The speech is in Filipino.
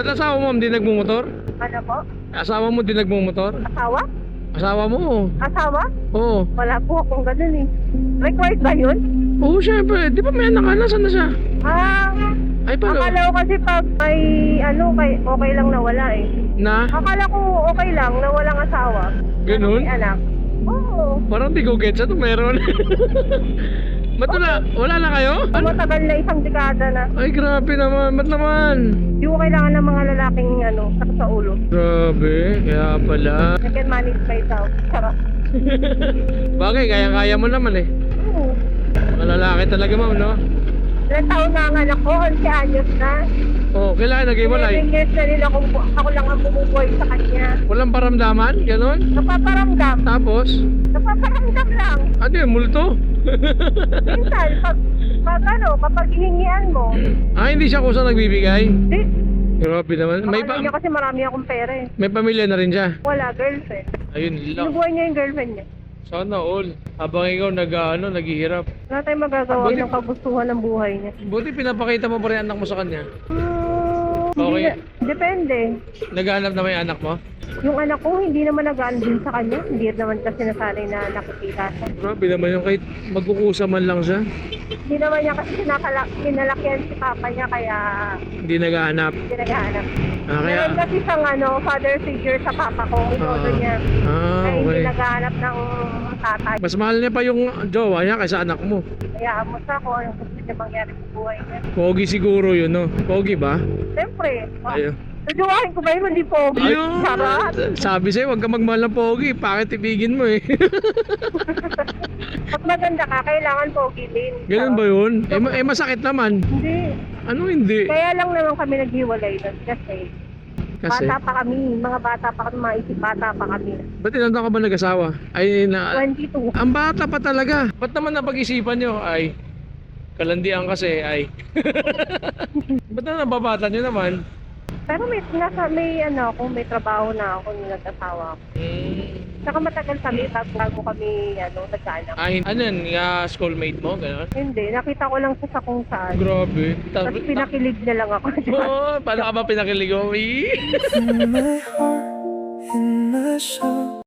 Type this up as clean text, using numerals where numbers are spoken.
Ba't asawa mo hindi nagmumotor? Ano po? Asawa mo din nagmumotor? Asawa? Asawa mo? Asawa? Oo. Wala po akong ganun eh. Required ba yun? Oo, syempre. Di ba may anak ka? Nasaan na siya? Ah, Ay, paano? akala ko kasi pag may ano, okay lang na wala eh. Na? Akala ko okay lang na walang asawa. Ganun? May anak. Oo. Parang di ko get sa ito meron. Ba't wala na kayo? Matagal na isang dekada na. Ay, grabe naman. Ba't naman? Hindi ko kailangan ng mga lalaking ano, sakit sa ulo. Grabe, kaya pala. I can manage myself. Charot. Bagay, kaya-kaya mo naman eh. Oo. Mga lalaki talaga, ma'am, no? Ilang taon na ang anak ko, 11 anyos na. Oo, kailangan nag-iwalay. 11 years na nila kung ako lang ang bumubuhay sa kanya. Walang paramdaman, gano'n? Napaparamdam. Tapos, Napaparamdam lang. ano yun, multo? Minsan, kapag hihingian mo, Hindi siya kusang nagbibigay? di, Grabe naman. akala niya kasi marami akong pera eh. May pamilya na rin siya. Wala, girlfriend. Ayun lang. Sinubuhay niya yung girlfriend niya. Sana all. Habang ikaw naghihirap. Wala tayong magagawa Buti- ng kagustuhan ng buhay niya. Buti pinapakita mo pa rin anak mo sa kanya. Hindi Okay. depende. Naghahanap na may anak mo? Yung anak ko, hindi naman nag-ano din sa kanya. Hindi naman kasi nasanay na nakikita siya. Grabe naman yung kahit magkukusa man lang siya. Hindi naman niya kasi kinalakihan si papa niya, kaya Hindi naghahanap. hindi naghahanap. Kaya... Meron kasi siyang father figure sa papa ko, inodo niya. Kaya hindi Okay. naghahanap ng tatay. Mas mahal niya pa yung jowa niya kaysa anak mo. Kaya mo sa kung anong gusto niya mangyari sa buhay niya. Pogi siguro yun, no? Pogi ba? Siyempre, Ayun. naduwahin ko ba yun, hindi po? Ayun! Charot! Sabi sa'yo, huwag ka magmahal ng pogi. Bakit ibigin mo eh? Pag maganda ka, kailangan pogi din. Ganun ba yun? Masakit naman. Hindi. Ano hindi? Kaya lang naman kami naghiwalay doon kasi Kasi, bata pa kami, mga bata pa kami, mga isip bata pa kami. ba't ilan taon ka ba nag-asawa? Ay, 22. ang bata pa talaga. Ba't naman napag-isipan nyo? Ay, kalandian kasi, ay. Ba't na nababata nyo naman? Pero may may trabaho na ako nung nag-asawa ko. Saka matagal kami bago kami nagkaanak. Ano yun? Schoolmate mo? Gano'n? Hindi, nakita ko lang sa kung saan. Grabe. Tapos pinakilig na lang ako. Oo, paano ka ba pinakilig mo? In my heart, in my soul.